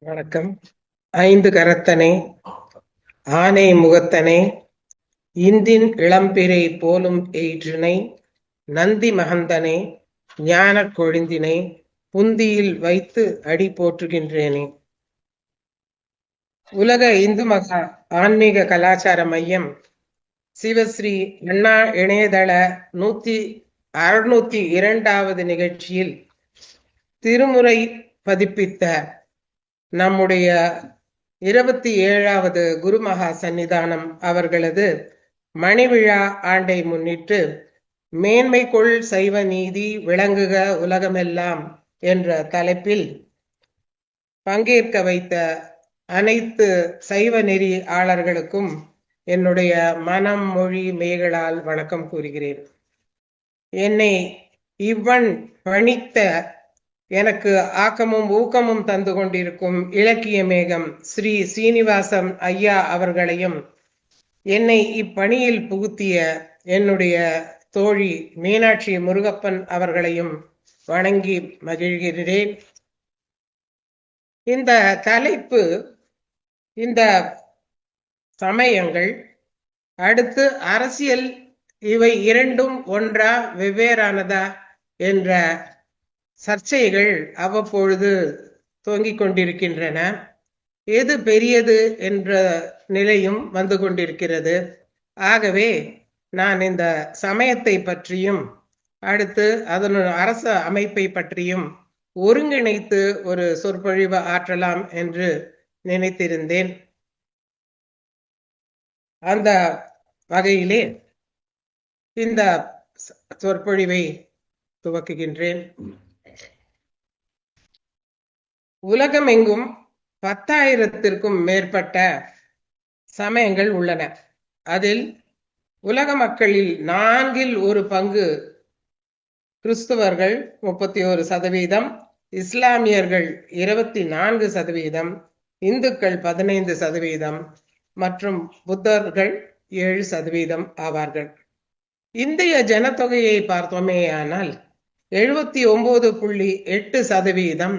வணக்கம். ஐந்து கரத்தனை, ஆனை முகத்தனை, இந்தின் இளம்பிறை போலும் எயிற்றினை, நந்தி மகந்தனை, ஞானக் கொழுந்தினை, புந்தியில் வைத்து அடி போற்றுகின்றேனே. உலக இந்து மகா ஆன்மீக கலாச்சார மையம் சிவஸ்ரீ அண்ணா இணையதள 602வது நிகழ்ச்சியில் திருமுறை பதிப்பித்த நம்முடைய 27வது குருமகா சன்னிதானம் அவர்களது மணிவிழா ஆண்டை முன்னிட்டு மேன்மைக்குள் சைவ நீதி விளங்குக உலகமெல்லாம் என்ற தலைப்பில் பங்கேற்க வைத்த அனைத்து சைவ நெறி ஆளர்களுக்கும் என்னுடைய மனம் மொழி மெய்களால் வணக்கம் கூறுகிறேன். என்னை இவ்வன் பணித்த எனக்கு ஆக்கமும் ஊக்கமும் தந்து கொண்டிருக்கும் இலக்கிய மேகம் ஸ்ரீ சீனிவாசம் ஐயா அவர்களையும், என்னை இப்பணியில் புகுத்திய என்னுடைய தோழி மீனாட்சி முருகப்பன் அவர்களையும் வணங்கி மகிழ்கிறேன். இந்த தலைப்பு, இந்த சமயங்கள் அடுத்து அரசியல், இவை இரண்டும் ஒன்றா வெவ்வேறானதா என்ற சர்ச்சைகள் அவ்வப்பொழுது தோங்கிக் கொண்டிருக்கின்றன. எது பெரியது என்ற நிலையும் வந்து கொண்டிருக்கிறது. ஆகவே நான் இந்த சமயத்தை பற்றியும் அடுத்து அதன் அரச அமைப்பை பற்றியும் ஒருங்கிணைத்து ஒரு சொற்பொழிவு ஆற்றலாம் என்று நினைத்திருந்தேன். அந்த வகையிலே இந்த சொற்பொழிவை துவக்குகின்றேன். உலகமெங்கும் 10,000த்திற்கும் மேற்பட்ட சமயங்கள் உள்ளன. அதில் உலக மக்களில் 1/4 கிறிஸ்துவர்கள் 31%, இஸ்லாமியர்கள் 24%, இந்துக்கள் 15% மற்றும் புத்தர்கள் 7% ஆவார்கள். இந்திய ஜனத்தொகையை பார்த்தோமேயானால் 79.8%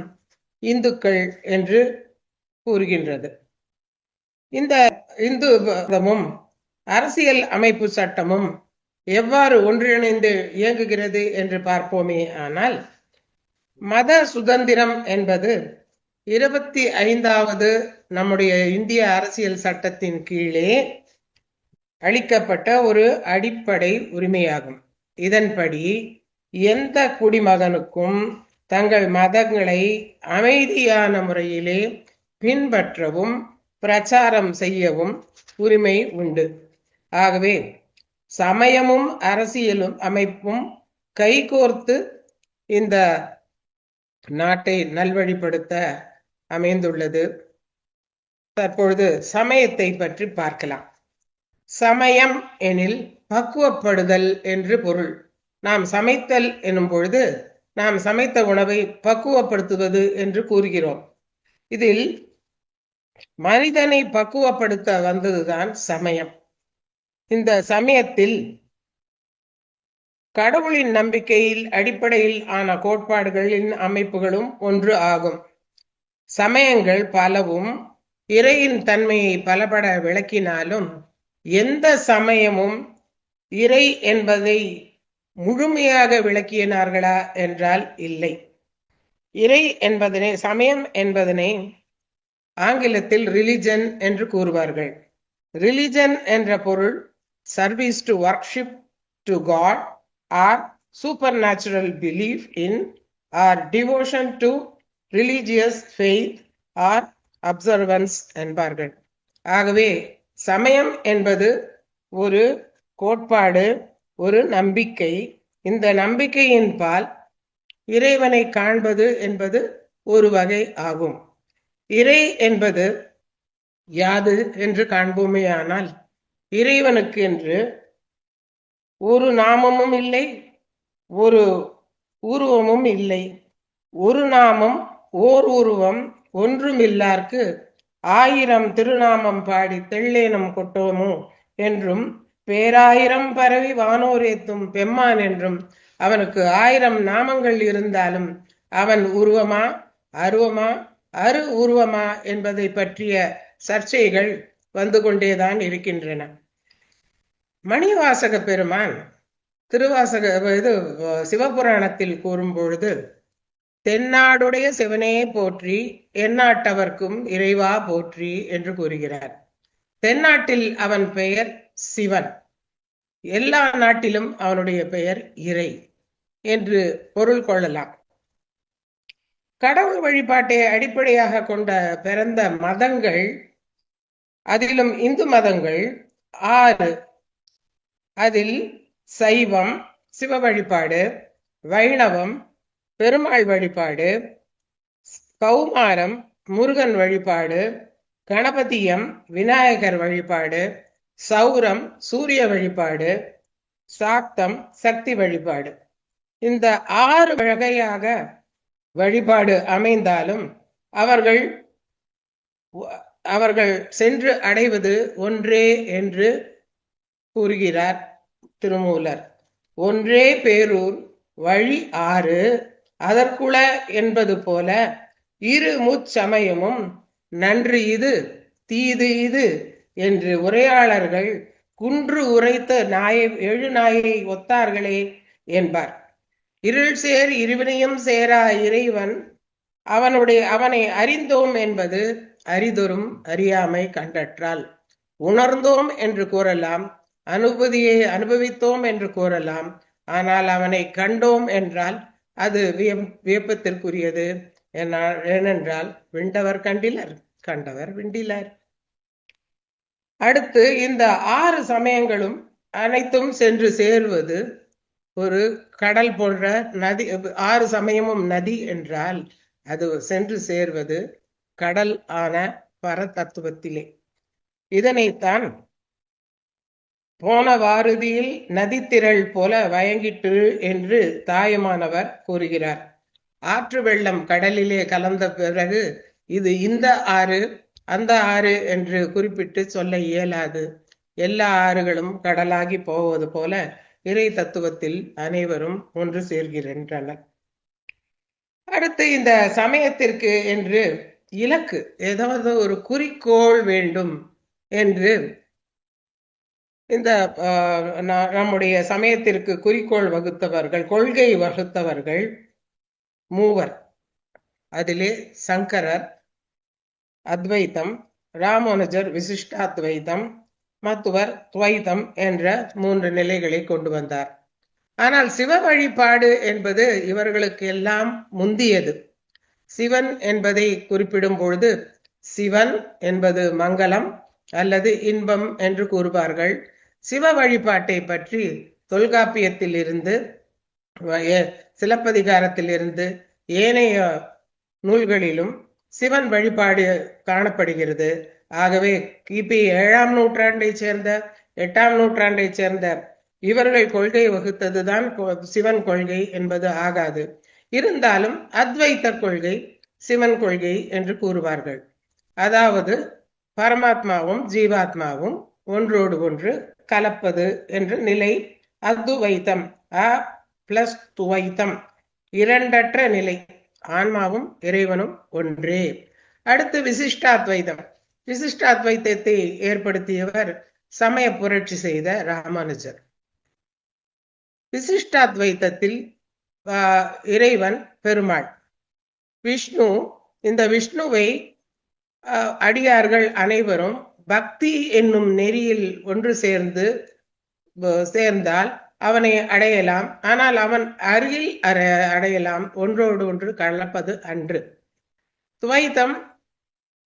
இந்துக்கள் என்று கூறுகின்றது. இந்த இந்து மதமும் அரசியல் அமைப்பு சட்டமும் எவ்வாறு ஒன்றிணைந்து இயங்குகிறது என்று பார்ப்போமே ஆனால், மத சுதந்திரம் என்பது 25வது நம்முடைய இந்திய அரசியல் சட்டத்தின் கீழே அளிக்கப்பட்ட ஒரு அடிப்படை உரிமையாகும். இதன்படி எந்த குடிமகனுக்கும் தங்கள் மதங்களை அமைதியான முறையிலே பின்பற்றவும் பிரச்சாரம் செய்யவும் உரிமை உண்டு. ஆகவே சமயமும் அரசியலும் அமைப்பும் கைகோர்த்து இந்த நாட்டை நல்வழிப்படுத்த அமைந்துள்ளது. தற்பொழுது சமயத்தை பற்றி பார்க்கலாம். சமயம் எனில் பக்குவப்படுதல் என்று பொருள். நாம் சமைத்தல் எனும் பொழுது நாம் சமைத்த உணவை பக்குவப்படுத்துவது என்று கூறுகிறோம். இதில் மனிதனை பக்குவப்படுத்த வந்ததுதான் சமயம். இந்த சமயத்தில் கடவுளின் நம்பிக்கையில் அடிப்படையில் ஆன கோட்பாடுகளின் அமைப்புகளும் ஒன்று ஆகும். சமயங்கள் பலவும் இறையின் தன்மையை பலபட விளக்கினாலும் எந்த சமயமும் இறை என்பதை முழுமையாக விளக்கினார்களா என்றால் இல்லை. இறை என்பதனை, சமயம் என்பதனை ஆங்கிலத்தில் ரிலிஜன் என்று கூறுவார்கள். ரிலிஜன் என்ற பொருள் service to worship to god or supernatural belief in or devotion to religious faith or observance என்பார்கள். ஆகவே சமயம் என்பது ஒரு கோட்பாடு, ஒரு நம்பிக்கை. இந்த நம்பிக்கையின் பால் இறைவனை காண்பது என்பது ஒரு வகை ஆகும். இறை என்பது யாது என்று காண்போமேயானால், இறைவனுக்கு என்று ஒரு நாமமும் இல்லை, ஒரு உருவமும் இல்லை. ஒரு நாமம் ஓர் உருவம் ஒன்றுமில்லார்க்கு 1000 திருநாமம் பாடி தெள்ளேனம் கொட்டோமோ என்றும், பேராயிரம் பரவி வானோரேத்தும் பெம்மான் என்றும், அவனுக்கு 1000 நாமங்கள் இருந்தாலும் அவன் உருவமா, அருவமா, அரு உருவமா என்பதை பற்றிய சர்ச்சைகள் வந்து கொண்டேதான் இருக்கின்றன. மணிவாசக பெருமான் திருவாசக இது சிவபுராணத்தில் கூறும் பொழுது, தென்னாடுடைய சிவனே போற்றி எந்நாட்டவர்க்கும் இறைவா போற்றி என்று கூறுகிறார். தென்னாட்டில் அவன் பெயர் சிவன், எல்லா நாட்டிலும் அவனுடைய பெயர் இறை என்று பொருள் கொள்ளலாம். கடவுள் வழிபாட்டை அடிப்படையாக கொண்ட பிறந்த மதங்கள், அதிலும் இந்து மதங்கள் 6. அதில் சைவம் சிவ வழிபாடு, வைணவம் பெருமாள் வழிபாடு, கௌமாரம் முருகன் வழிபாடு, கணபதியம் விநாயகர் வழிபாடு, சௌரம் சூரிய வழிபாடு, சாக்தம் சக்தி வழிபாடு. இந்த 6 வகையாக வழிபாடு அமைந்தாலும் அவர்கள் சென்று அடைவது ஒன்றே என்று கூறுகிறார் திருமூலர். ஒன்றே பேரூர் வழி 6 அதற்குள என்பது போல இரு முச்சமயமும் நன்று இது தீது இது என்று உரையாளர்கள் குன்று உரைத்த எழு நாயை ஒத்தார்களே என்பார். இருள் சேர் இருவினையும் சேரா இறைவன் அவனை அறிந்தோம் என்பது அரிதொரும் அறியாமை கண்டற்றால். உணர்ந்தோம் என்று கூறலாம், அனுபூதியை அனுபவித்தோம் என்று கூறலாம். ஆனால் அவனை கண்டோம் என்றால் அது வியப்பத்திற்குரியது. ஏனென்றால் விண்டவர் கண்டிலர், கண்டவர் விண்டிலர். அடுத்து இந்த 6 சமயங்களும் அனைத்தும் சென்று சேர்வது ஒரு கடல் போன்ற நதி. 6 சமயமும் நதி என்றால் அது சென்று சேர்வது கடல் ஆன பரதத்துவத்திலே. இதனைத்தான் போன வாரதியில் நதித்திரள் போல வயங்கிட்டு என்று தாயுமானவர் கூறுகிறார். ஆற்று வெள்ளம் கடலிலே கலந்த பிறகு இது இந்த ஆறு அந்த ஆறு என்று குறிப்பிட்டு சொல்ல இயலாது. எல்லா ஆறுகளும் கடலாகி போவது போல இறை தத்துவத்தில் அனைவரும் ஒன்று சேர்கின்றனர். அடுத்து இந்த சமயத்திற்கு என்று இலக்கு, ஏதாவது ஒரு குறிக்கோள் வேண்டும் என்று இந்த நம்முடைய சமயத்திற்கு குறிக்கோள் வகுத்தவர்கள், கொள்கை வகுத்தவர்கள் 3. அதிலே சங்கரர் அத்வைத்தம், ராமானுஜர் விசிஷ்டாத்வைத்தம், மத்துவர் துவைத்தம் என்ற 3 நிலைகளை கொண்டு வந்தார். ஆனால் சிவ வழிபாடு என்பது இவர்களுக்கு எல்லாம் முந்தியது. சிவன் என்பதை குறிப்பிடும் பொழுது சிவன் என்பது மங்களம் அல்லது இன்பம் என்று கூறுவார்கள். சிவ வழிபாட்டை பற்றி தொல்காப்பியத்தில் இருந்து, சிலப்பதிகாரத்தில் இருந்து ஏனைய நூல்களிலும் சிவன் வழிபாடு காணப்படுகிறது. ஆகவே கிபி 7ஆம் நூற்றாண்டை சேர்ந்த 8ஆம் நூற்றாண்டை சேர்ந்த இவர்கள் கொள்கை வகுத்ததுதான் சிவன் கொள்கை என்பது ஆகாது. இருந்தாலும் அத்வைத்த கொள்கை சிவன் கொள்கை என்று கூறுவார்கள். அதாவது பரமாத்மாவும் ஜீவாத்மாவும் ஒன்றோடு ஒன்று கலப்பது என்ற நிலை அத்வைத்தம், துவைத்தம், இரண்டற்ற நிலை, ஆன்மாவும் இறைவனும் ஒன்றே. அடுத்து விசிஷ்டாத்வைதம். விசிஷ்டாத்வைத்தத்தை ஏற்படுத்தியவர் சமய புரட்சி செய்த ராமானுஜர். விசிஷ்டாத்வைத்தத்தில் இறைவன் பெருமாள் விஷ்ணு. இந்த விஷ்ணுவை அடியார்கள் அனைவரும் பக்தி என்னும் நெறியில் ஒன்று சேர்ந்தால் அவனை அடையலாம். ஆனால் அவன் அருகில் அடையலாம், ஒன்றோடு ஒன்று கலப்பது அன்று. துவைத்தம்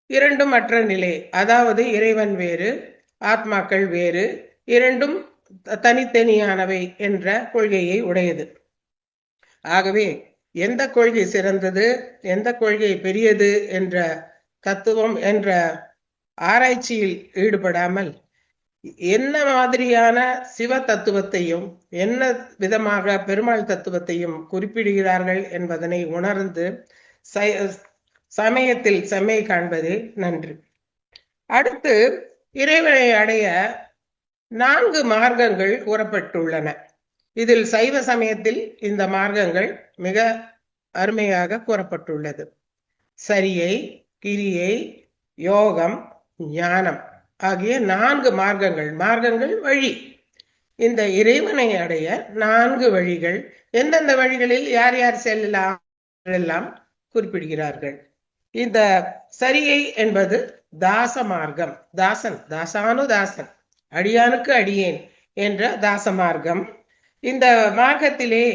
இரண்டும் அற்ற நிலை, அதாவது இறைவன் வேறு ஆத்மாக்கள் வேறு, இரண்டும் தனித்தனியானவை என்ற கொள்கையை உடையது. ஆகவே எந்த கொள்கை சிறந்தது, எந்த கொள்கை பெரியது என்ற தத்துவம் என்ற ஆராய்ச்சியில் ஈடுபடாமல் என்ன மாதிரியான சிவ தத்துவத்தையும் என்ன விதமாக பெருமாள் தத்துவத்தையும் குறிப்பிடுகிறார்கள் என்பதனை உணர்ந்து சமயத்தில் செம்மை காண்பதே நன்று. அடுத்து இறைவனை அடைய 4 மார்க்கங்கள் கூறப்பட்டுள்ளன. இதில் சைவ சமயத்தில் இந்த மார்க்கங்கள் மிக அருமையாக கூறப்பட்டுள்ளது. சரியை, கிரியை, யோகம், ஞானம் ஆகிய 4 மார்க்கங்கள் வழி. இந்த இறைவனை அடைய 4 வழிகள். எந்தெந்த வழிகளில் யார் யார் செல்லலாம் எல்லாம் குறிப்பிடுகிறார்கள். இந்த சரியை என்பது தாச மார்க்கம். தாசானு அடியானுக்கு அடியேன் என்ற தாச மார்க்கம். இந்த மார்க்கத்திலே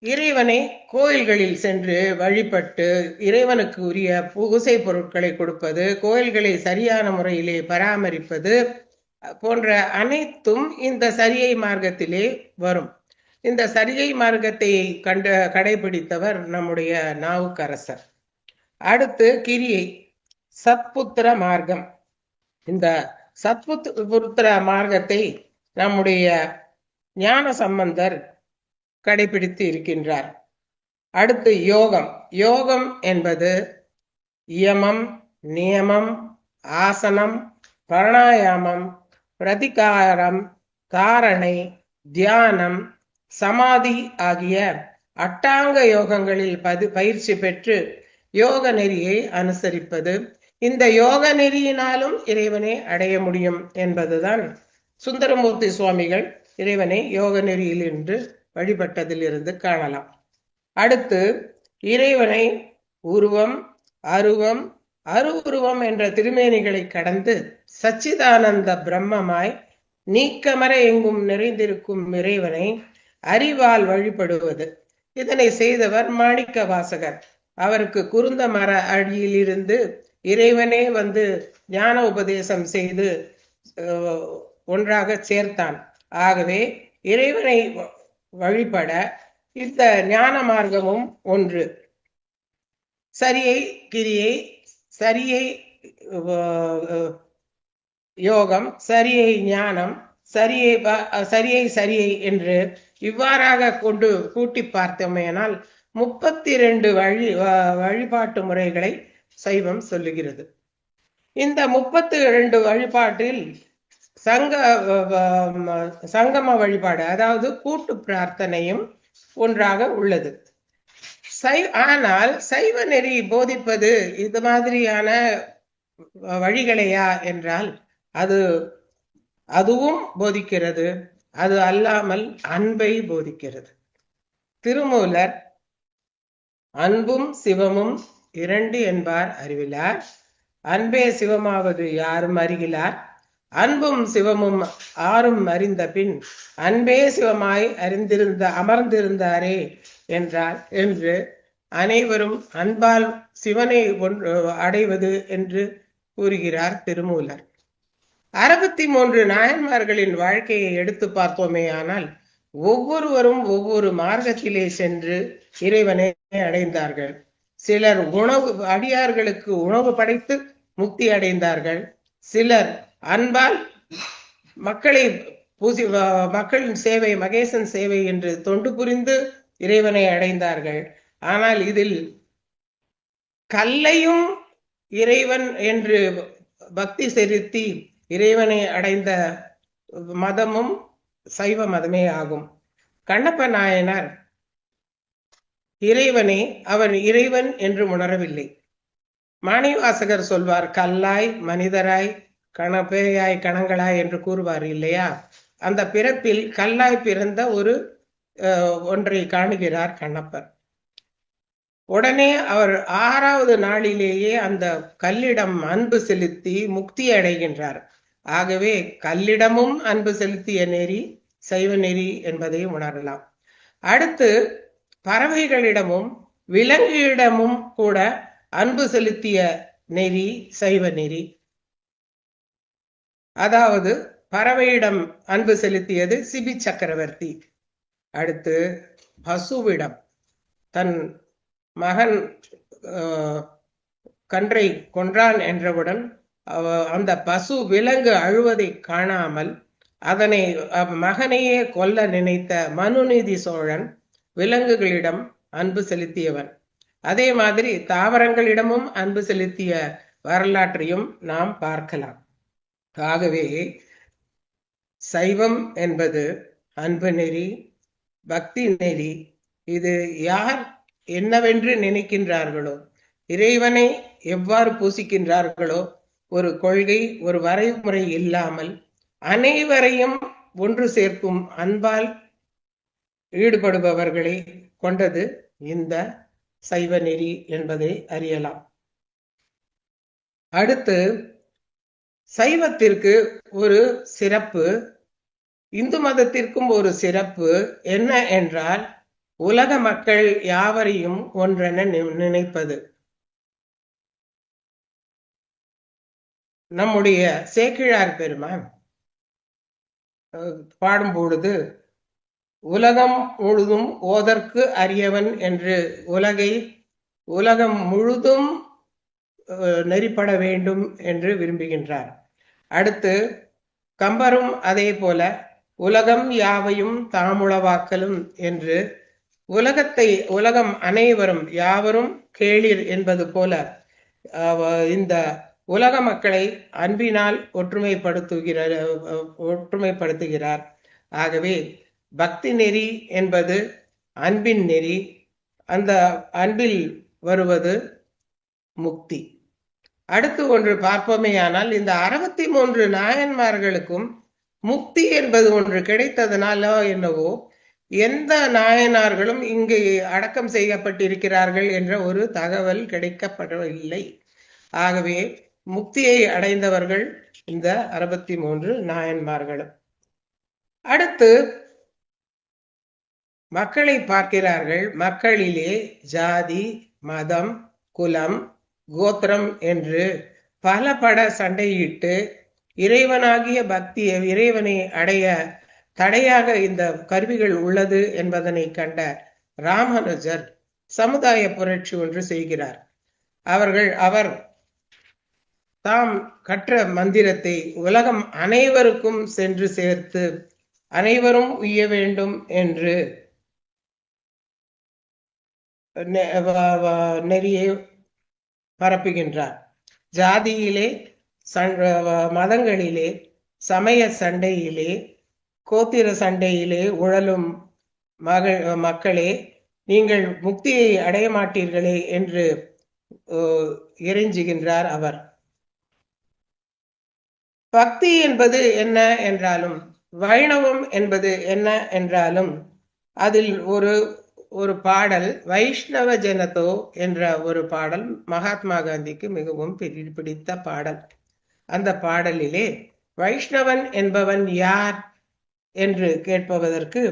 இறைவனை கோயில்களில் சென்று வழிபட்டு இறைவனுக்கு உரிய பூசை பொருட்களை கொடுப்பது, கோயில்களை சரியான முறையிலே பராமரிப்பது போன்ற அனைத்தும் இந்த சரியை மார்க்கத்திலே வரும். இந்த சரியை மார்க்கத்தை கடைபிடித்தவர் நம்முடைய நாவுக்கரசர். அடுத்து கிரியை, சத்புத்திர மார்க்கம். இந்த சத்புத்திர மார்க்கத்தை நம்முடைய ஞான சம்பந்தர் கடைபிடித்து இருக்கின்றார். அடுத்து யோகம். யோகம் என்பது யமம், நியமம், ஆசனம், பிராணாயாமம், பிரதிகாரம், தாரணை, தியானம், சமாதி ஆகிய அட்டாங்க யோகங்களில் பயிற்சி பெற்று யோக நெறியை அனுசரிப்பது. இந்த யோக நெறியினாலும் இறைவனை அடைய முடியும் என்பதுதான் சுந்தரமூர்த்தி சுவாமிகள் இறைவனை யோக நெறியில் என்று வழிபட்டதிலிருந்து காணலாம். அடுத்து இறைவனை உருவம், அருவம், அருவுருவம் என்ற திருமேனிகளை கடந்து சச்சிதானந்த பிரம்மமாய் நீக்கமர எங்கும் நிறைந்திருக்கும் இறைவனை அறிவால் வழிபடுவது. இதனை செய்தவர் மாணிக்க வாசகர். அவருக்கு குருந்த மர அடியில் இருந்து இறைவனே ஞான உபதேசம் செய்து ஒன்றாக சேர்த்தான். ஆகவே இறைவனை வழிபட இந்த ஞான மார்க்கமும் ஒன்று. சரியை கிரியை, சரியை யோகம், சரியை ஞானம், சரியை என்று இவ்வாறாக கொண்டு கூட்டி பார்த்தோமேனால் 32 வழிபாட்டு முறைகளை சைவம் சொல்லுகிறது. இந்த 32 வழிபாட்டில் சங்கம வழிபாடு, அதாவது கூட்டு பிரார்த்தனையும் ஒன்றாக உள்ளது. ஆனால் சைவ நெறி போதிப்பது இது மாதிரியான வழிகளையா என்றால் அதுவும் போதிக்கிறது. அது அல்லாமல் அன்பை போதிக்கிறது. திருமூலர் அன்பும் சிவமும் 2 என்பார் அறிவிலார், அன்பே சிவமாவது யாரும் அறிகிலார், அன்பும் சிவமும் ஆறும் அறிந்த பின் அன்பே சிவமாய் அமர்ந்திருந்தாரே என்றார் என்று அனைவரும் அன்பால் சிவனை அடைவது என்று கூறுகிறார் திருமூலர். 63 நாயன்மார்களின் வாழ்க்கையை எடுத்து பார்த்தோமே ஆனால் ஒவ்வொருவரும் ஒவ்வொரு மார்க்கத்திலே சென்று இறைவனை அடைந்தார்கள். சிலர் அடியார்களுக்கு உணவு படைத்து முக்தி அடைந்தார்கள். சிலர் அன்பால் மக்களின் சேவை, மகேசன் சேவை என்று தொண்டு புரிந்து இறைவனை அடைந்தார்கள். ஆனால் இதில் கல்லையும் இறைவன் என்று பக்தி செலுத்தி இறைவனை அடைந்த மதமும் சைவ மதமே ஆகும். கண்ணப்ப நாயனார் இறைவனை அவர் இறைவன் என்று உணரவில்லை. மாணிவாசகர் சொல்வார், கல்லாய் மனிதராய் பேயாய் கணங்களாய் என்று கூறுவார் இல்லையா? அந்த பிறப்பில் கல்லாய் பிறந்த ஒன்றை காணுகிறார் கண்ணப்பர். உடனே அவர் 6வது நாளிலேயே அந்த கல்லிடம் அன்பு செலுத்தி முக்தி அடைகின்றார். ஆகவே கல்லிடமும் அன்பு செலுத்திய நெறி சைவ நெறி என்பதை உணரலாம். அடுத்து பறவைகளிடமும் விலங்குகளிடமும் கூட அன்பு செலுத்திய நெறி சைவ நெறி. அதாவது பறவையிடம் அன்பு செலுத்தியது சிபி சக்கரவர்த்தி. அடுத்து பசுவிடம் தன் மகன் கன்றை கொன்றான் என்றவுடன் அந்த பசு விலங்கு அழுவதை காணாமல் அதனை மகனையே கொல்ல நினைத்த மனுநீதி சோழன் விலங்குகளிடம் அன்பு செலுத்தியவன். அதே மாதிரி தாவரங்களிடமும் அன்பு செலுத்திய வரலாற்றையும் நாம் பார்க்கலாம். ஆகவே சைவம் என்பது அன்பு நெறி, பக்தி நெறி. இது யார் என்னவென்று நினைக்கின்றார்களோ, இறைவனை எவ்வாறு பூசிக்கின்றார்களோ ஒரு கொள்கை, ஒரு வரைமுறை இல்லாமல் அனைவரையும் ஒன்று சேர்க்கும் அன்பால் ஈடுபடுபவர்களை கொண்டது இந்த சைவ நெறி என்பதை அறியலாம். அடுத்து சைவத்திற்கு ஒரு சிறப்பு, இந்து மதத்திற்கும் ஒரு சிறப்பு என்ன என்றால் உலக மக்கள் யாவரையும் ஒன்றென நினைப்பது. நம்முடைய சேக்கிழார் பெருமான் பாடும் பொழுது உலகம் முழுதும் ஓதற்கு அரியவன் என்று உலகம் முழுதும் நெறிப்பட வேண்டும் என்று விரும்புகின்றார். அடுத்து கம்பரும் அதே போல உலகம் யாவையும் தாமுளவாக்கலும் என்று உலகம் அனைவரும் யாவரும் கேளிர் என்பது போல இந்த உலக மக்களை அன்பினால் ஒற்றுமைப்படுத்துகிறார். ஆகவே பக்தி நெறி என்பது அன்பின் நெறி. அந்த அன்பில் வருவது முக்தி. அடுத்து ஒன்று பார்ப்போமேயானால் இந்த 63 நாயன்மார்களுக்கும் முக்தி என்பது ஒன்று கிடைத்ததனால என்னவோ எந்த நாயனார்களும் இங்கு அடக்கம் செய்யப்பட்டிருக்கிறார்கள் என்ற ஒரு தகவல் கிடைக்கப்படவில்லை. ஆகவே முக்தியை அடைந்தவர்கள் இந்த 63 நாயன்மார்களும். அடுத்து மக்களை பார்க்கிறார்கள். மக்களிலே ஜாதி, மதம், குலம், கோத்திரம் என்று பல சண்டையிட்டு இறைவனாகிய பக்தியை, இறைவனை அடைய தடையாக இந்த கருவிகள் உள்ளது என்பதனை கண்ட ராமானுஜர் சமுதாய புரட்சி ஒன்று செய்கிறார். அவர் தாம் கற்ற மந்திரத்தை உலகம் அனைவருக்கும் சென்று சேர்த்து அனைவரும் உய்ய வேண்டும் என்று நெறியை பரப்புகின்றார். ஜாதியிலே, மதங்களிலே, சமய சண்டையிலே, கோத்திர சண்டையிலே உழலும் மக்களே, நீங்கள் முக்தியை அடைய மாட்டீர்களே என்று இறைஞ்சுகின்றார் அவர். பக்தி என்பது என்ன என்றாலும், வைணவம் என்பது என்ன என்றாலும், அதில் ஒரு பாடல், வைஷ்ணவ ஜனதோ என்ற ஒரு பாடல் மகாத்மா காந்திக்கு மிகவும் பிடித்த பாடல். அந்த பாடலிலே வைஷ்ணவன் என்பவன் யார் என்று கேட்பதற்கு,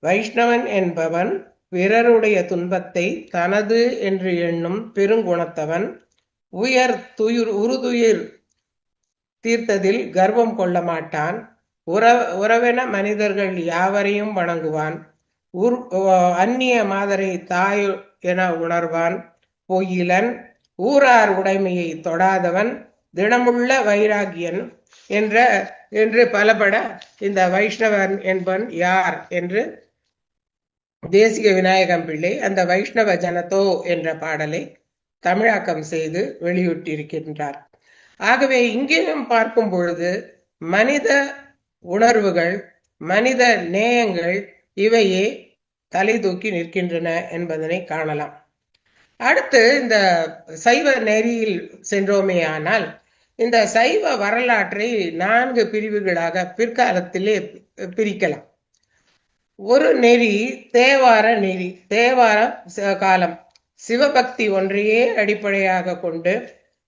வைஷ்ணவன் என்பவன் பிறருடைய துன்பத்தை தனது என்று எண்ணும் பெருங்குணத்தவன், உறுதுயிர் தீர்த்ததில் கர்வம் கொள்ள மாட்டான், உறவென மனிதர்கள் யாவரையும் வணங்குவான், அந்நிய மாதரை தாய் என உணர்வான், பொய்யிலன், ஊரார் உடைமையை தொடாதவன், தினமுள்ள வைராகியன் என்று பலபட இந்த வைஷ்ணவன் என்பவன் யார் என்று தேசிக விநாயகம் பிள்ளை அந்த வைஷ்ணவ ஜனதோ என்ற பாடலை தமிழாக்கம் செய்து வெளியிட்டிருக்கின்றார். ஆகவே இங்கேயும் பார்க்கும் பொழுது மனித உணர்வுகள், மனித நேயங்கள் இவையே தலை தூக்கி நிற்கின்றன என்பதனை காணலாம். அடுத்து இந்த சைவ நெறியில் சென்றோமேயானால் இந்த சைவ வரலாற்றை 4 பிரிவுகளாக பிற்காலத்திலே பிரிக்கலாம். ஒரு நெறி தேவார நெறி. தேவார காலம் சிவபக்தி ஒன்றையே அடிப்படையாக கொண்டு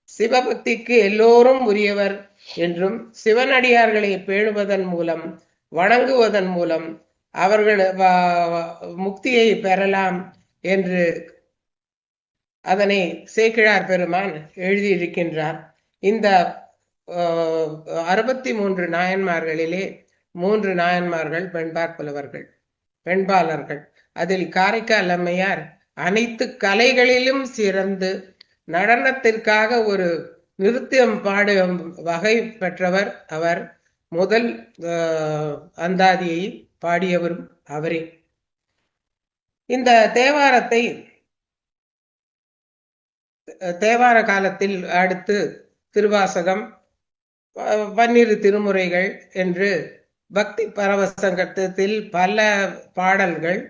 சிவபக்திக்கு எல்லோரும் உரியவர் என்றும், சிவனடியார்களை பேணுவதன் மூலம், வணங்குவதன் மூலம் அவர்கள் முக்தியை பெறலாம் என்று அதனை சேக்கிழார் பெருமான் எழுதியிருக்கின்றார். இந்த 63 நாயன்மார்களிலே 3 நாயன்மார்கள் பெண்பாளர்கள். அதில் காரைக்கால் அம்மையார் அனைத்து கலைகளிலும் சிறந்து நடனத்திற்காக ஒரு நிருத்தியம் பாடும் வகை பெற்றவர் அவர். முதல் அந்தாதியை பாடியவரும் அவரே. இந்த தேவார காலத்தில் அடுத்து திருவாசகம், 12 திருமுறைகள் என்று பக்தி பரவசங்கத்தில் பல பாடல்கள்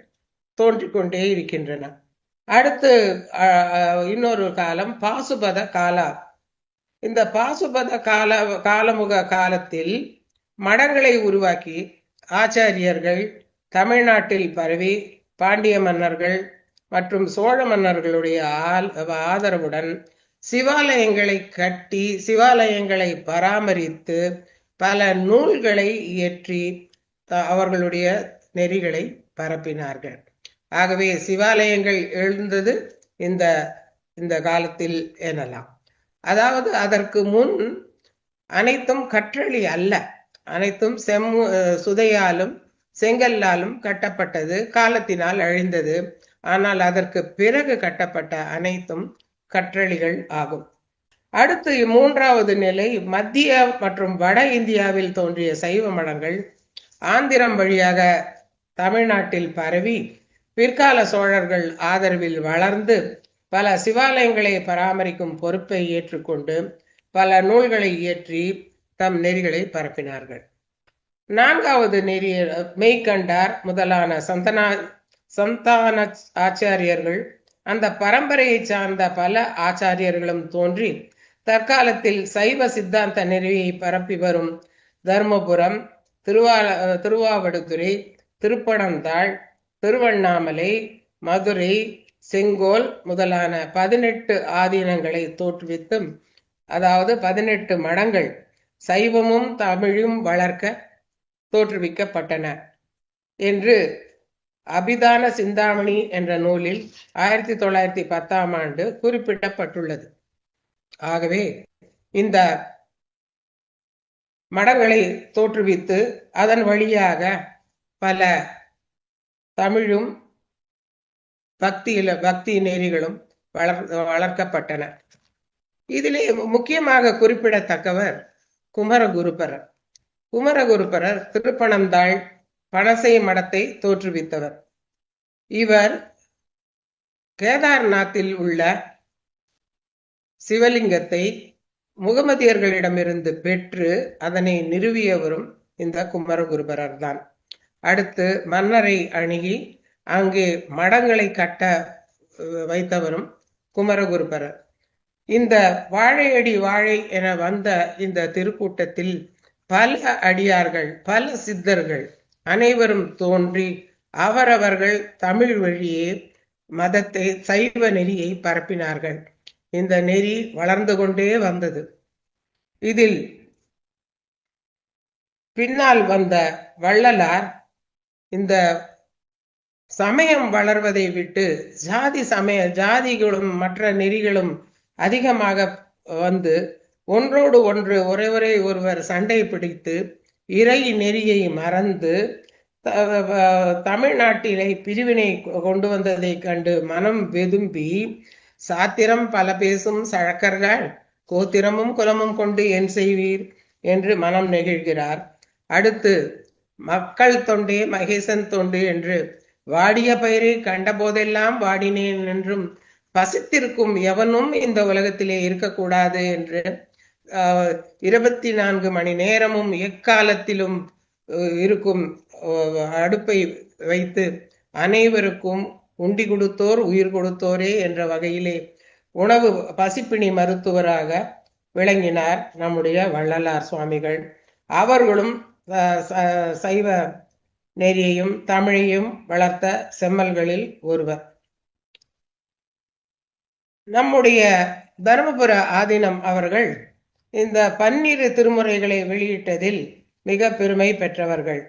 தோன்றிக்கொண்டே இருக்கின்றன. அடுத்து இன்னொரு காலம் பாசுபத காலா. இந்த பாசுபத காலமுக காலத்தில் மடங்களை உருவாக்கி ஆச்சாரியர்கள் தமிழ்நாட்டில் பரவி பாண்டிய மன்னர்கள் மற்றும் சோழ மன்னர்களுடைய ஆதரவுடன் சிவாலயங்களை கட்டி சிவாலயங்களை பராமரித்து பல நூல்களை இயற்றி அவர்களுடைய நெறிகளை பரப்பினார்கள். ஆகவே சிவாலயங்கள் எழுந்தது இந்த இந்த காலத்தில் எனலாம். அதாவது அதற்கு முன் அனைத்தும் கற்றளி அல்ல, அனைத்தும் சுதையாலும் செங்கல்லாலும் கட்டப்பட்டது, காலத்தினால் அழிந்தது. ஆனால் அதற்கு பிறகு கட்டப்பட்ட அனைத்தும் கற்றளிகள் ஆகும். அடுத்து மூன்றாவது நிலை மத்திய மற்றும் வட இந்தியாவில் தோன்றிய சைவ மடங்கள் ஆந்திரம் வழியாக தமிழ்நாட்டில் பரவி பிற்கால சோழர்கள் ஆதரவில் வளர்ந்து பல சிவாலயங்களை பராமரிக்கும் பொறுப்பை ஏற்றுக்கொண்டு பல நூல்களை இயற்றி தம் நெறிகளை பரப்பினார்கள். நான்காவது நெறி மெய்கண்டார் முதலான சந்தான ஆச்சாரியர்கள், அந்த பரம்பரையை சார்ந்த பல ஆச்சாரியர்களும் தோன்றி தற்காலத்தில் சைவ சித்தாந்த நெறியை பரப்பி வரும் தர்மபுரம், திருவாவடுதுறை, திருப்பனந்தாள், திருவண்ணாமலை, மதுரை, செங்கோல் முதலான 18 ஆதீனங்களை தோற்றுவித்தும், அதாவது 18 மடங்கள் சைவமும் தமிழும் வளர்க்க தோற்றுவிக்கப்பட்டன என்று அபிதான சிந்தாமணி என்ற நூலில் 1910ஆம் ஆண்டு குறிப்பிடப்பட்டுள்ளது. ஆகவே இந்த மடங்களை தோற்றுவித்து அதன் வழியாக பல தமிழும் பக்தி நெறிகளும் வளர்க்கப்பட்டன. இதிலே முக்கியமாக குறிப்பிடத்தக்கவர் குமரகுருபரர். குமரகுருபரர் திருப்பனந்தாள் பனசை மடத்தை தோற்றுவித்தவர். இவர் கேதார்நாத்தில் உள்ள சிவலிங்கத்தை முகமதியர்களிடமிருந்து பெற்று அதனை நிறுவியவரும் இந்த குமரகுருபரர் தான். அடுத்து மன்னரை அணுகி அங்கே மடங்களை கட்ட வைத்தவரும் குமரகுருபரர். இந்த வாழையடி வாழை என வந்த இந்த திருக்கூட்டத்தில் பல அடியார்கள், பல சித்தர்கள் அனைவரும் தோன்றி அவரவர்கள் தமிழ் வழியே மதத்தை, சைவ நெறியை பரப்பினார்கள். இந்த நெறி வளர்ந்து கொண்டே வந்தது. இதில் பின்னால் வந்த வள்ளலார் இந்த சமயம் வளர்வதை விட்டு ஜாதிகளும் மற்ற நெறிகளும் அதிகமாக வந்து ஒன்றோடு ஒன்று ஒருவர் சண்டை பிடித்து இறை நெறியை மறந்து தமிழ்நாட்டிலே பிரிவினை கொண்டு வந்ததை கண்டு மனம் வெதும்பி, சாத்திரம் பல பேசும் சழக்கர்கள் கோத்திரமும் குலமும் கொண்டு என் செய்வீர் என்று மனம் நெகிழ்கிறார். அடுத்து மக்கள் தொண்டே மகேசன் தொண்டு என்று வாடிய பயிரை கண்ட போதெல்லாம் வாடினேன் என்றும் பசித்திருக்கும் எவனும் இந்த உலகத்திலே இருக்கக்கூடாது என்று 24 மணி நேரமும் எக்காலத்திலும் இருக்கும் அடுப்பை வைத்து அனைவருக்கும் உண்டி கொடுத்தோர் உயிர் கொடுத்தோரே என்ற வகையிலே உணவு பசிப்பிணி மருத்துவராக விளங்கினார் நம்முடைய வள்ளலார் சுவாமிகள். அவர்களும் சைவ நெறியையும் தமிழையும் வளர்த்த செம்மல்களில் ஒருவர். நம்முடைய தருமபுர ஆதீனம் அவர்கள் இந்த 12 திருமுறைகளை வெளியிட்டதில் மிக பெருமை பெற்றவர்கள்.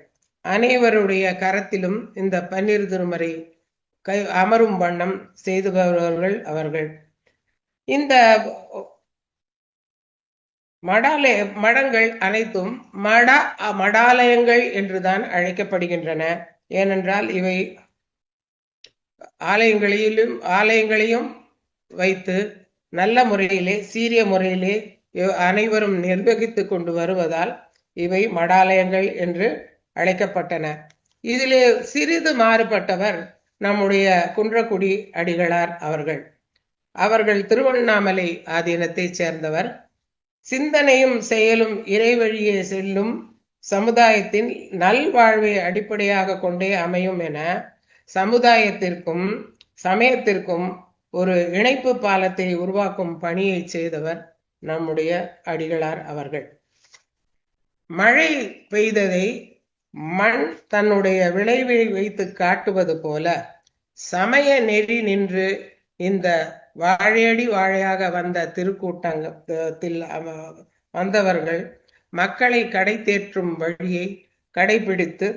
அனைவருடைய கரத்திலும் இந்த 12 திருமுறை அமரும் வண்ணம் செய்து வருபவர்கள் அவர்கள். இந்த மடங்கள் அனைத்தும் மடாலயங்கள் என்றுதான் அழைக்கப்படுகின்றன. ஏனென்றால் இவை ஆலயங்களையும் வைத்து நல்ல முறையிலே, சீரிய முறையிலே அனைவரும் நிர்வகித்து கொண்டு வருவதால் இவை மடாலயங்கள் என்று அழைக்கப்பட்டன. இதிலே சிறிது மாறுபட்டவர் நம்முடைய குன்றக்குடி அடிகளார் அவர்கள் திருவண்ணாமலை ஆதீனத்தை சேர்ந்தவர். சிந்தனையும் செயலும் இறை வழியே செல்லும் சமுதாயத்தின் நல்வாழ்வை அடிப்படையாக கொண்டே அமையும் என சமுதாயத்திற்கும் சமயத்திற்கும் ஒரு இணைப்பு பாலத்தை உருவாக்கும் பணியை செய்தவர் நம்முடைய அடிகளார் அவர்கள். மழை பெய்ததை மண் தன்னுடைய விளைவை வைத்து காட்டுவது போல சமய நெறி நின்று இந்த வாழையடி வாழையாக வந்த திருக்கூட்டத்தில் வந்தவர்கள் மக்களை கடை தேற்றும் வழியை கடைபிடித்து,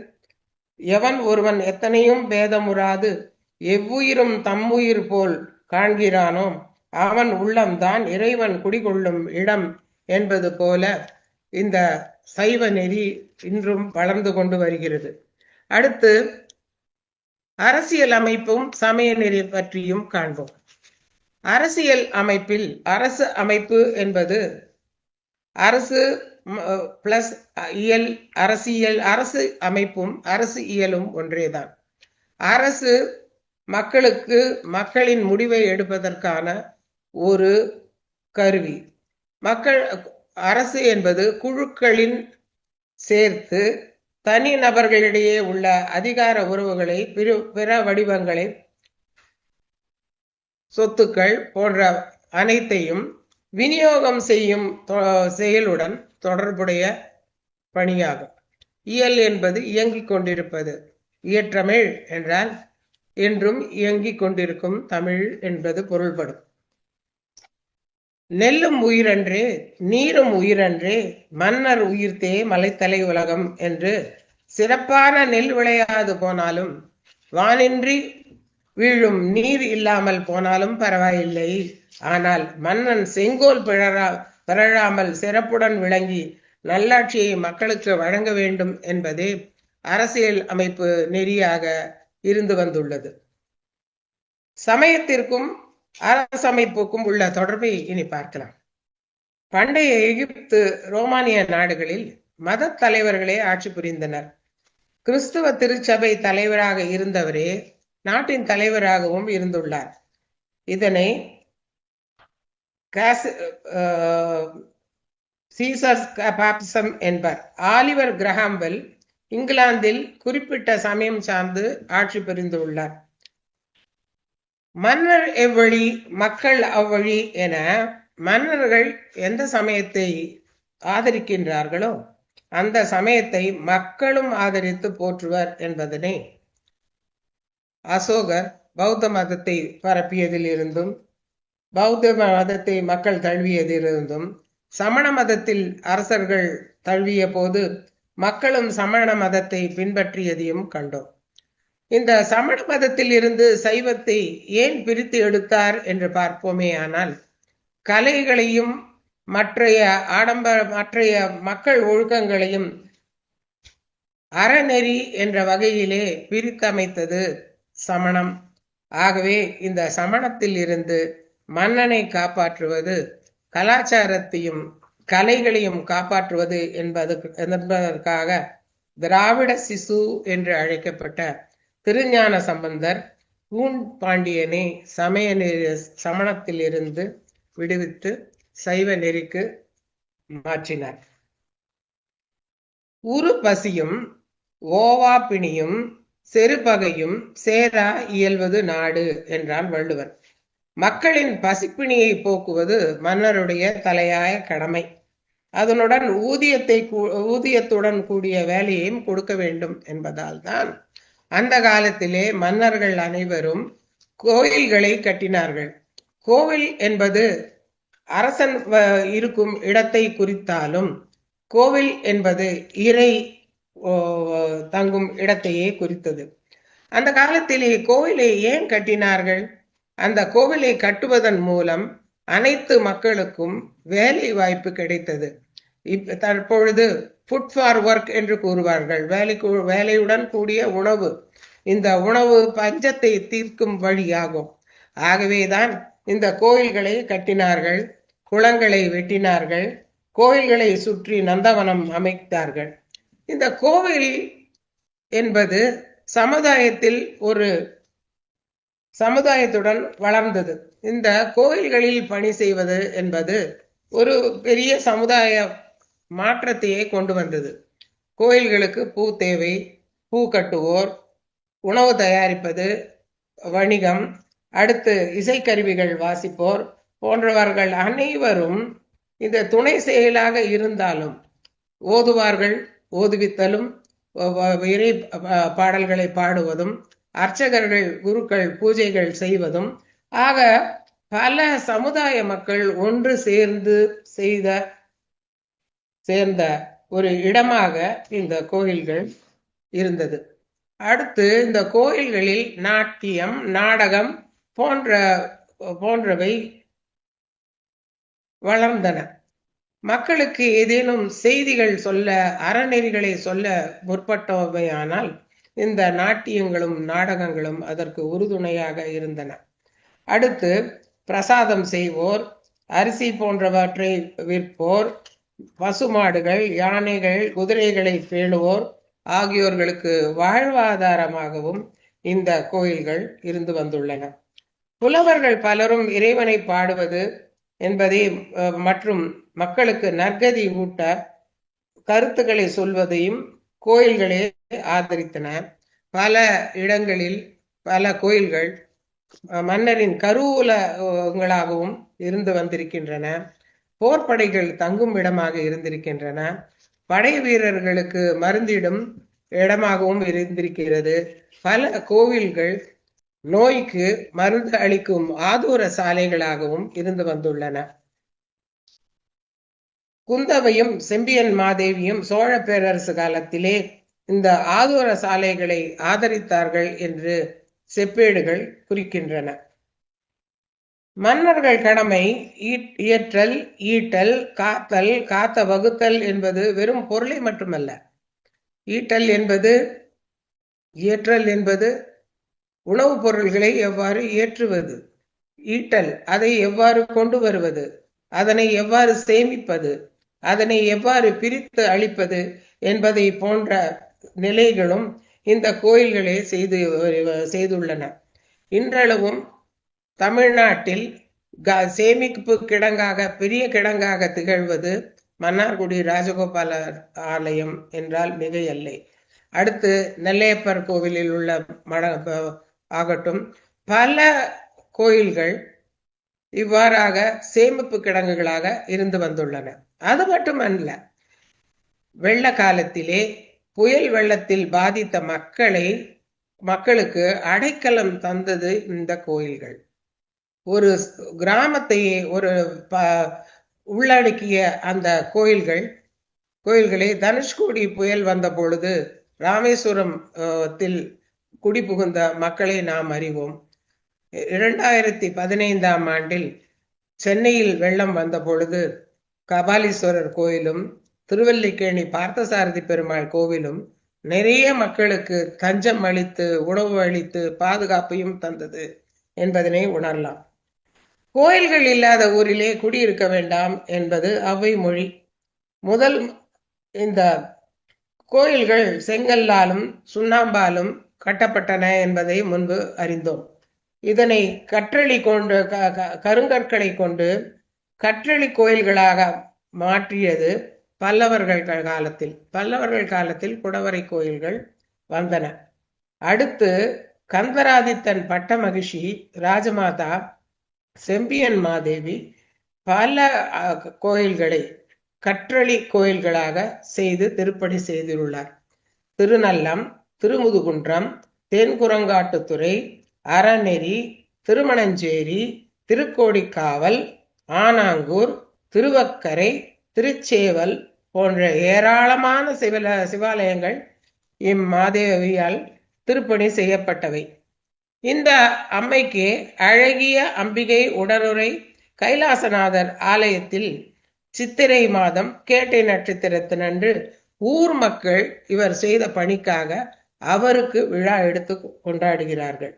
எவன் ஒருவன் எத்தனையும் பேதமுறாது எவ்வுயிரும் தம்முயிர் போல் காண்கிறானோ அவன் உள்ளம்தான் இறைவன் குடிகொள்ளும் இடம் என்பது போல இந்த சைவ நெறி இன்றும் வளர்ந்து கொண்டு வருகிறது. அடுத்து அரசியல் அமைப்பும் சமய நெறி பற்றியும் காண்போம். அரசியல் அமைப்பில் அரசு அமைப்பு என்பது அரசு பிளஸ் இயல், அரசியல், அரசு அமைப்பும் அரசு இயலும் ஒன்றேதான். அரசு மக்களுக்கு மக்களின் முடிவை எடுப்பதற்கான ஒரு கருவி. அரசு என்பது குழுக்களின் சேர்த்து தனி நபர்களிடையே உள்ள அதிகார உறவுகளை, பிற வடிவங்களை, சொத்துக்கள் போன்ற அனைத்தையும் விநியோகம் செய்யும் செயலுடன் தொடர்புடைய பணியாகும். இயல் என்பது இயங்கிக் கொண்டிருப்பது. இயற்றமிழ் என்றால் என்றும் இயங்கிக் கொண்டிருக்கும் தமிழ் என்பது பொருள்படும். நெல்லும் உயிரன்றே, நீரும் உயிரன்றே, மன்னர் உயிர்த்தே மலைத்தலை உலகம் என்று சிறப்பான நெல் விளையாது போனாலும், வானின்றி வீழும் நீர் இல்லாமல் போனாலும் பரவாயில்லை, ஆனால் மன்னன் செங்கோல் பிறழாமல் சிறப்புடன் விளங்கி நல்லாட்சியை மக்களுக்கு வழங்க வேண்டும் என்பதே அரசியல் அமைப்பு நெறியாக இருந்து வந்துள்ளது. சமயத்திற்கும் அரசமைப்புக்கும் உள்ள தொடர்பை இனி பார்க்கலாம். பண்டைய எகிப்து, ரோமானிய நாடுகளில் மத தலைவர்களே ஆட்சி புரிந்தனர். கிறிஸ்துவ திருச்சபை தலைவராக இருந்தவரே நாட்டின் தலைவராகவும் இருந்துள்ளார். இதனை சீசர்ஸ் பாப்சம் என்பர். ஆலிவர் கிரஹாம்பெல் இங்கிலாந்தில் குறிப்பிட்ட சமயம் சார்ந்து ஆட்சி புரிந்துள்ளார். மன்னர் எவ்வழி மக்கள் அவ்வழி என மன்னர்கள் எந்த சமயத்தை ஆதரிக்கின்றார்களோ அந்த சமயத்தை மக்களும் ஆதரித்து போற்றுவர் என்பதனை அசோகர் பௌத்த மதத்தை பரப்பியதில் இருந்தும், பௌத்த மதத்தை மக்கள் தழுவியதிலிருந்தும், சமண மதத்தில் அரசர்கள் தழுவிய போது மக்களும் சமண மதத்தை பின்பற்றியதையும் கண்டோம். இந்த சமண மதத்தில் இருந்து சைவத்தை ஏன் பிரித்து எடுத்தார் என்று பார்ப்போமே ஆனால், கலைகளையும் மற்றைய மக்கள் ஒழுக்கங்களையும் அறநெறி என்ற வகையிலே பிரித்தமைத்தது சமணம். ஆகவே இந்த சமணத்தில் இருந்து மன்னனை காப்பாற்றுவது, கலாச்சாரத்தையும் கலைகளையும் காப்பாற்றுவது என்பதற்காக திராவிட சிசு என்று அழைக்கப்பட்ட திருஞான சம்பந்தர் பூன் பாண்டியனை சமணத்தில் இருந்து விடுவித்து சைவ நெறிக்கு மாற்றினார். உரு பசியும் ஓவா பிணியும் செருபகையும் சேரா இயல்வது நாடு என்றான் வள்ளுவர். மக்களின் பசிப்பிணியை போக்குவது மன்னருடைய தலையாய கடமை. அதனுடன் ஊதியத்துடன் கூடிய வேலையையும் கொடுக்க வேண்டும் என்பதால் தான் அந்த காலத்திலே மன்னர்கள் அனைவரும் கோயில்களை கட்டினார்கள். கோவில் என்பது அரசன் இருக்கும் இடத்தை குறித்தாலும், கோவில் என்பது இறை தங்கும் இடத்தையே குறித்தது. அந்த காலத்திலே கோவிலை ஏன் கட்டினார்கள்? அந்த கோவிலை கட்டுவதன் மூலம் அனைத்து மக்களுக்கும் வேலை வாய்ப்பு கிடைத்தது. தற்பொழுது ஃபுட் ஃபார் ஒர்க் என்று கூறுவார்கள். வேலையுடன் கூடிய உணவு. இந்த உணவு பஞ்சத்தை தீர்க்கும் வழியாகும். ஆகவேதான் இந்த கோயில்களை கட்டினார்கள், குளங்களை வெட்டினார்கள், கோயில்களை சுற்றி நந்தவனம் அமைத்தார்கள். இந்த கோவில் என்பது சமுதாயத்துடன் வளர்ந்தது. இந்த கோயில்களில் பணி செய்வது என்பது ஒரு பெரிய சமுதாய மாற்றத்தையே கொண்டு வந்தது. கோயில்களுக்கு பூ தேவை, பூ கட்டுவோர், உணவு தயாரிப்பது, வணிகம், அடுத்து இசைக்கருவிகள் வாசிப்போர் போன்றவர்கள் அனைவரும் இந்த துணை செயலாக இருந்தாலும் ஓதுவார்கள் ஓதுவித்தலும், இறை பாடல்களை பாடுவதும், அர்ச்சகர்கள் குருக்கள் பூஜைகள் செய்வதும் ஆக பல சமுதாய மக்கள் ஒன்று சேர்ந்த ஒரு இடமாக இந்த கோயில்கள் இருந்தது. அடுத்து இந்த கோயில்களில் நாட்டியம், நாடகம் போன்றவை வளர்ந்தன. மக்களுக்கு ஏதேனும் செய்திகள் சொல்ல, அறநெறிகளை சொல்ல முற்பட்டவையானால் இந்த நாட்டியங்களும் நாடகங்களும் அதற்கு உறுதுணையாக இருந்தன. அடுத்து பிரசாதம் செய்வோர், அரிசி போன்றவற்றை விற்போர், பசுமாடுகள், யானைகள், குதிரைகளை பேணுவோர் ஆகியோர்களுக்கு வாழ்வாதாரமாகவும் இந்த கோயில்கள் இருந்து வந்துள்ளன. புலவர்கள் பலரும் இறைவனை பாடுவது என்பதை மற்றும் மக்களுக்கு நற்கதி ஊட்ட கருத்துக்களை சொல்வதையும் கோயில்களே ஆதரித்தன. பல இடங்களில் பல கோயில்கள் மன்னரின் கருவூலங்களாகவும் இருந்து வந்திருக்கின்றன. போர்ப்படைகள் தங்கும் இடமாக இருந்திருக்கின்றன. படை வீரர்களுக்கு மருந்திடும் இடமாகவும் இருந்திருக்கிறது. பல கோவில்கள் நோய்க்கு மருந்து அளிக்கும் ஆதூர சாலைகளாகவும் இருந்து வந்துள்ளன. குந்தவையும் செம்பியன் மாதேவியும் சோழ பேரரசு காலத்திலே இந்த ஆதூர சாலைகளை ஆதரித்தார்கள் என்று செப்பேடுகள் குறிக்கின்றன. மன்னர்கள் கடமை இயற்றல், ஈட்டல், காத்தல், காத்த வகுத்தல் என்பது வெறும் பொருளை மட்டுமல்ல. ஈட்டல் என்பது, இயற்றல் என்பது உணவுப் பொருள்களை எவ்வாறு ஏற்றுவது, ஈட்டல் அதை எவ்வாறு கொண்டு வருவது, அதனை எவ்வாறு சேமிப்பது, அதனை எவ்வாறு பிரித்து அளிப்பது என்பதை போன்ற நிலைகளும் இந்த கோயில்களே செய்துள்ளன. இன்றளவும் தமிழ்நாட்டில் சேமிப்பு கிடங்காக, பெரிய கிடங்காக திகழ்வது மன்னார்குடி ராஜகோபாலர் ஆலயம் என்றால் மிகையல்ல. அடுத்து நெல்லையப்பர் கோவிலில் உள்ள ஆகட்டும், பல கோயில்கள் இவ்வாறாக சேமிப்பு கிடங்குகளாக இருந்து வந்துள்ளன. அது மட்டுமல்ல, வெள்ள காலத்திலே புயல் வெள்ளத்தில் பாதித்த மக்களுக்கு அடைக்கலம் தந்தது இந்த கோயில்கள். ஒரு கிராமத்தையே உள்ளடக்கிய அந்த கோயில்களை தனுஷ்கோடி புயல் வந்த பொழுது ராமேஸ்வரத்தில் குடிபுகுந்த மக்களை நாம் அறிவோம். 2015ஆம் ஆண்டில் சென்னையில் வெள்ளம் வந்த பொழுது கபாலீஸ்வரர் கோயிலும் திருவல்லிக்கேணி பார்த்தசாரதி பெருமாள் கோவிலும் நிறைய மக்களுக்கு தஞ்சம் அளித்து, உணவு அளித்து, பாதுகாப்பையும் தந்தது என்பதனை உணரலாம். கோயில்கள் இல்லாத ஊரிலே குடியிருக்க வேண்டாம் என்பது அவ்வை மொழி. முதல் இந்த கோயில்கள் செங்கல்லாலும் சுண்ணாம்பாலும் கட்டப்பட்டன என்பதை முன்பு அறிந்தோம். இதனை கருங்கற்களை கொண்டு கற்றளி கோயில்களாக மாற்றியது பல்லவர்கள் காலத்தில் குடவரை கோயில்கள் வந்தன. அடுத்து கந்தராதித்தன் பட்ட மகிழ்ச்சி ராஜமாதா செம்பியன் மாதேவி பல கோயில்களை கற்றளி கோயில்களாக செய்து திருப்பணி செய்துள்ளார். திருநல்லம், திருமுதுகுன்றம், தேன்குரங்காட்டுத்துறை, அறநெறி, திருமணஞ்சேரி, திருக்கோடிக்காவல், ஆனாங்கூர், திருவக்கரை, திருச்சேவல் போன்ற ஏராளமான சிவாலயங்கள் இம்மாதேவியால் திருப்பணி செய்யப்பட்டவை. இந்த அம்மைக்கு அழகிய அம்பிகை உடனுரை கைலாசநாதர் ஆலயத்தில் சித்திரை மாதம் கேட்டை நட்சத்திரத்தினன்று ஊர் மக்கள் இவர் செய்த பணிக்காக அவருக்கு விழா எடுத்து கொண்டாடுகிறார்கள்.